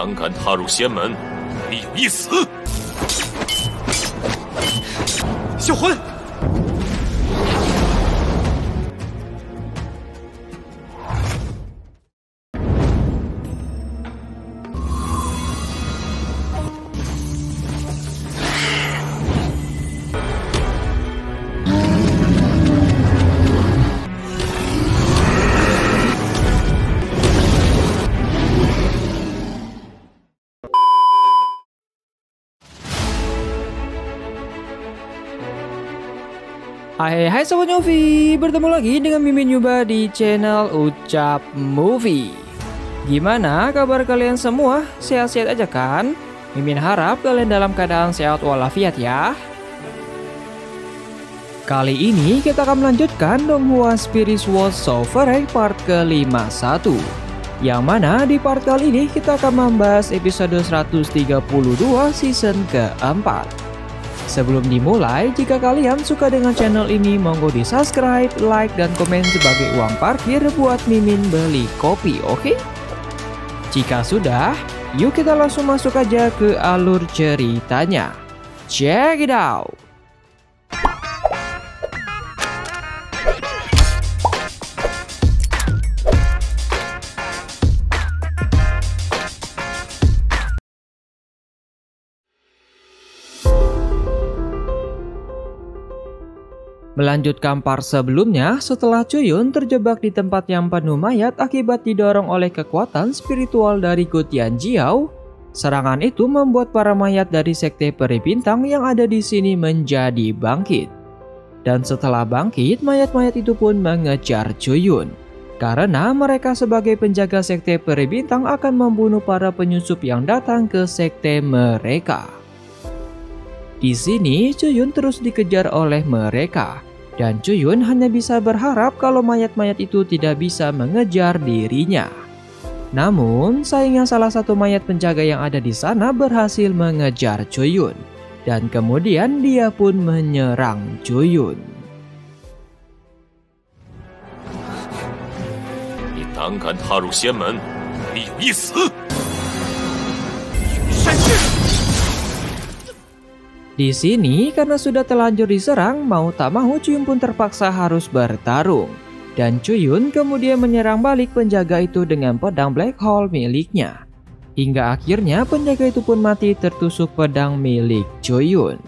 胆敢踏入仙门，必有一死！销魂！Hai Sobat Movie, bertemu lagi dengan Mimin Yuba di channel Ucap Movie. Gimana kabar kalian semua? Sehat-sehat aja kan? Mimin harap kalian dalam keadaan sehat walafiat ya. Kali ini kita akan melanjutkan Donghua Spirit Sword Sovereign part ke-51, yang mana di part kali ini kita akan membahas episode 132 season keempat. Sebelum dimulai, jika kalian suka dengan channel ini, monggo di subscribe, like, dan komen sebagai uang parkir buat Mimin beli kopi, oke? Jika sudah, yuk kita langsung masuk aja ke alur ceritanya. Check it out! Melanjutkan part sebelumnya, setelah Cuyun terjebak di tempat yang penuh mayat akibat didorong oleh kekuatan spiritual dari Gutian Jiao, serangan itu membuat para mayat dari Sekte Peri Bintang yang ada di sini menjadi bangkit. Dan setelah bangkit, mayat-mayat itu pun mengejar Cuyun, karena mereka sebagai penjaga Sekte Peri Bintang akan membunuh para penyusup yang datang ke sekte mereka. Di sini, Cuyun terus dikejar oleh mereka, dan Cuyun hanya bisa berharap kalau mayat-mayat itu tidak bisa mengejar dirinya. Namun, sayangnya salah satu mayat penjaga yang ada di sana berhasil mengejar Cuyun, dan kemudian dia pun menyerang Cuyun. 你胆敢踏入仙门，必有一死！山去！ Di sini, karena sudah terlanjur diserang, mau tak mau Cuyun pun terpaksa harus bertarung. Dan Cuyun kemudian menyerang balik penjaga itu dengan pedang Black Hole miliknya. Hingga akhirnya penjaga itu pun mati tertusuk pedang milik Cuyun.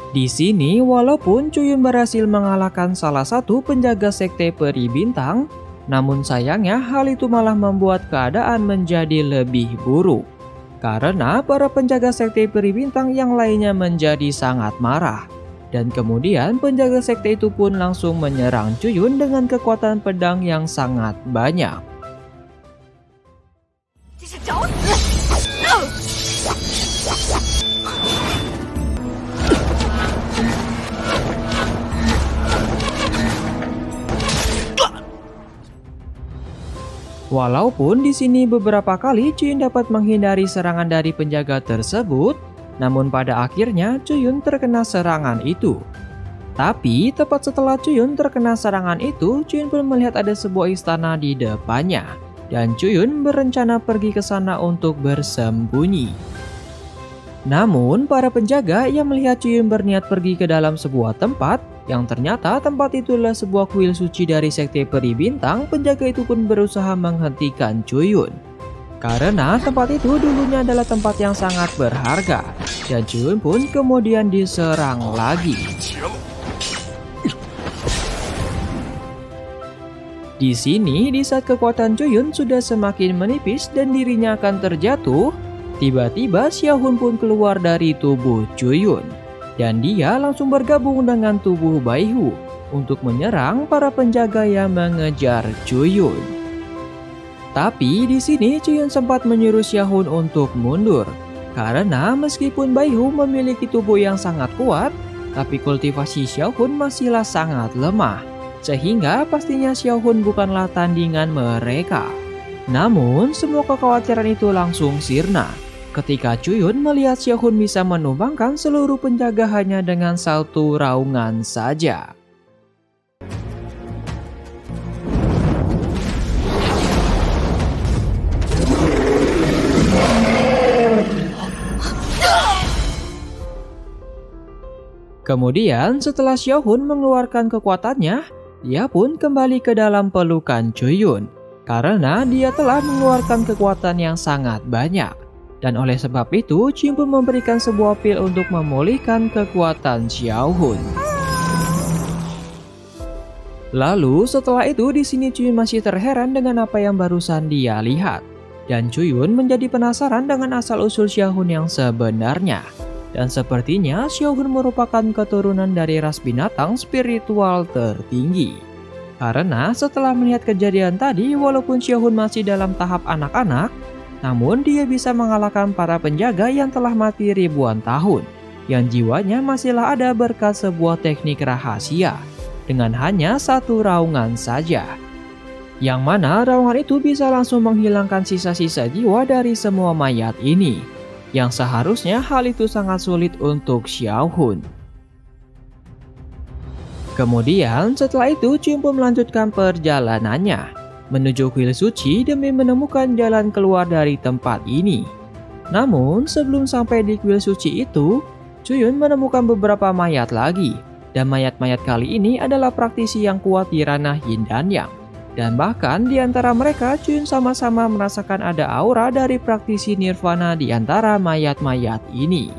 Di sini, walaupun Cuyun berhasil mengalahkan salah satu penjaga Sekte Peri Bintang, namun sayangnya hal itu malah membuat keadaan menjadi lebih buruk. Karena para penjaga Sekte Peri Bintang yang lainnya menjadi sangat marah. Dan kemudian penjaga sekte itu pun langsung menyerang Cuyun dengan kekuatan pedang yang sangat banyak. Walaupun di sini beberapa kali Cuyun dapat menghindari serangan dari penjaga tersebut, namun pada akhirnya Cuyun terkena serangan itu. Tapi tepat setelah Cuyun terkena serangan itu, Cuyun pun melihat ada sebuah istana di depannya, dan Cuyun berencana pergi ke sana untuk bersembunyi. Namun para penjaga yang melihat Cuyun berniat pergi ke dalam sebuah tempat, yang ternyata tempat itulah sebuah kuil suci dari Sekte Peri Bintang, penjaga itu pun berusaha menghentikan Cuyun. Karena tempat itu dulunya adalah tempat yang sangat berharga, dan Cuyun pun kemudian diserang lagi. Di sini, di saat kekuatan Cuyun sudah semakin menipis dan dirinya akan terjatuh, tiba-tiba Xiaohun pun keluar dari tubuh Cuyun. Dan dia langsung bergabung dengan tubuh Baihu untuk menyerang para penjaga yang mengejar Cuyun. Tapi di sini Cuyun sempat menyuruh Xiaohun untuk mundur, karena meskipun Baihu memiliki tubuh yang sangat kuat, tapi kultivasi Xiaohun masihlah sangat lemah, sehingga pastinya Xiaohun bukanlah tandingan mereka. Namun, semua kekhawatiran itu langsung sirna ketika Chuyun melihat Xiaohun bisa menumbangkan seluruh penjaga hanya dengan satu raungan saja. Kemudian setelah Xiaohun mengeluarkan kekuatannya, dia pun kembali ke dalam pelukan Chuyun karena dia telah mengeluarkan kekuatan yang sangat banyak. Dan oleh sebab itu, Chuyun pun memberikan sebuah pil untuk memulihkan kekuatan Xiaohun. Lalu setelah itu di sini Chuyun masih terheran dengan apa yang barusan dia lihat. Dan Chuyun menjadi penasaran dengan asal-usul Xiaohun yang sebenarnya. Dan sepertinya Xiaohun merupakan keturunan dari ras binatang spiritual tertinggi. Karena setelah melihat kejadian tadi, walaupun Xiaohun masih dalam tahap anak-anak, namun dia bisa mengalahkan para penjaga yang telah mati ribuan tahun, yang jiwanya masihlah ada berkat sebuah teknik rahasia, dengan hanya satu raungan saja. Yang mana raungan itu bisa langsung menghilangkan sisa-sisa jiwa dari semua mayat ini. Yang seharusnya hal itu sangat sulit untuk Xiaohun. Kemudian setelah itu Chuyun pun melanjutkan perjalanannya menuju kuil suci demi menemukan jalan keluar dari tempat ini. Namun sebelum sampai di kuil suci itu, Chuyun menemukan beberapa mayat lagi. Dan mayat-mayat kali ini adalah praktisi yang kuat di ranah Yin dan Yang. Dan bahkan di antara mereka, Chuyun sama-sama merasakan ada aura dari praktisi nirvana di antara mayat-mayat ini.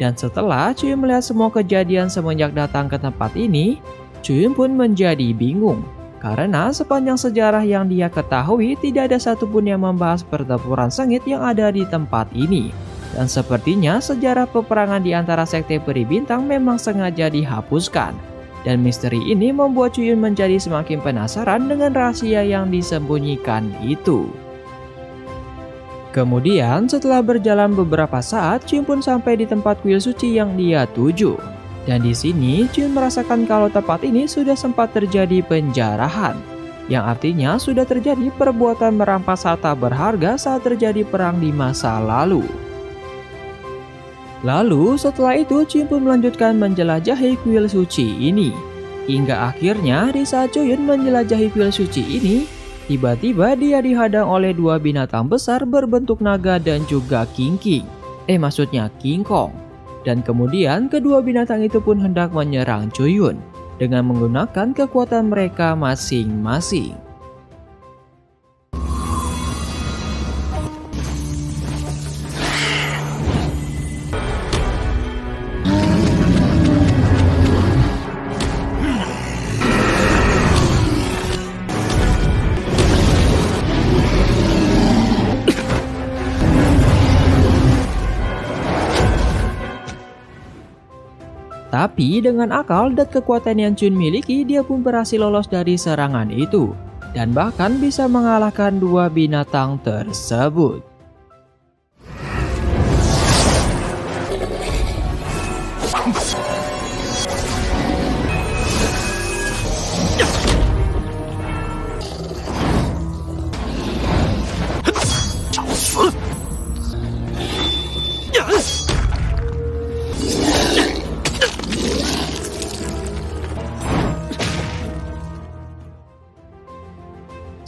Dan setelah Chuyun melihat semua kejadian semenjak datang ke tempat ini, Chuyun pun menjadi bingung. Karena sepanjang sejarah yang dia ketahui, tidak ada satupun yang membahas pertempuran sengit yang ada di tempat ini. Dan sepertinya sejarah peperangan di antara sekte peri bintang memang sengaja dihapuskan. Dan misteri ini membuat Chuyun menjadi semakin penasaran dengan rahasia yang disembunyikan itu. Kemudian setelah berjalan beberapa saat, Chuyun pun sampai di tempat kuil suci yang dia tuju. Dan di sini Chuyun merasakan kalau tempat ini sudah sempat terjadi penjarahan, yang artinya sudah terjadi perbuatan merampas harta berharga saat terjadi perang di masa lalu. Lalu setelah itu Chuyun pun melanjutkan menjelajahi kuil suci ini. Hingga akhirnya di saat Chuyun menjelajahi kuil suci ini, tiba-tiba dia dihadang oleh dua binatang besar berbentuk naga dan juga King Kong. Dan kemudian kedua binatang itu pun hendak menyerang Chuyun dengan menggunakan kekuatan mereka masing-masing. Tapi dengan akal dan kekuatan yang Chuyun miliki, dia pun berhasil lolos dari serangan itu. Dan bahkan bisa mengalahkan dua binatang tersebut.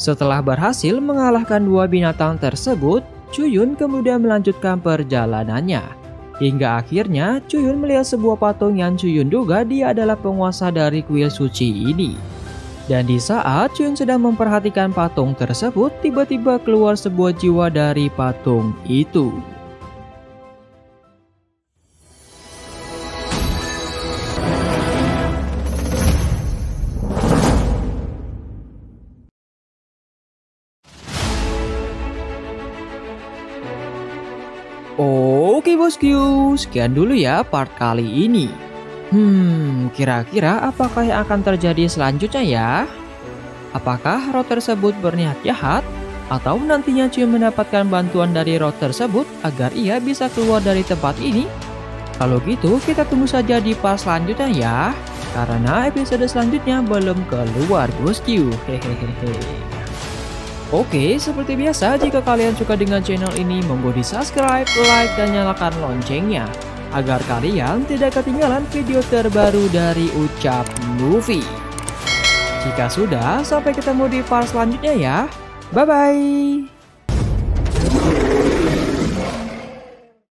Setelah berhasil mengalahkan dua binatang tersebut, Chuyun kemudian melanjutkan perjalanannya. Hingga akhirnya Chuyun melihat sebuah patung yang Chuyun duga dia adalah penguasa dari kuil suci ini. Dan di saat Chuyun sedang memperhatikan patung tersebut, tiba-tiba keluar sebuah jiwa dari patung itu. Oke bosku, sekian dulu ya part kali ini. Kira-kira apakah yang akan terjadi selanjutnya ya? Apakah roh tersebut berniat jahat? Atau nantinya Chuyun mendapatkan bantuan dari roh tersebut agar ia bisa keluar dari tempat ini? Kalau gitu kita tunggu saja di part selanjutnya ya. Karena episode selanjutnya belum keluar bosku. Hehehe. Oke, seperti biasa jika kalian suka dengan channel ini, monggo di subscribe, like, dan nyalakan loncengnya agar kalian tidak ketinggalan video terbaru dari Ucap Movie. Jika sudah, sampai ketemu di part selanjutnya ya. Bye-bye.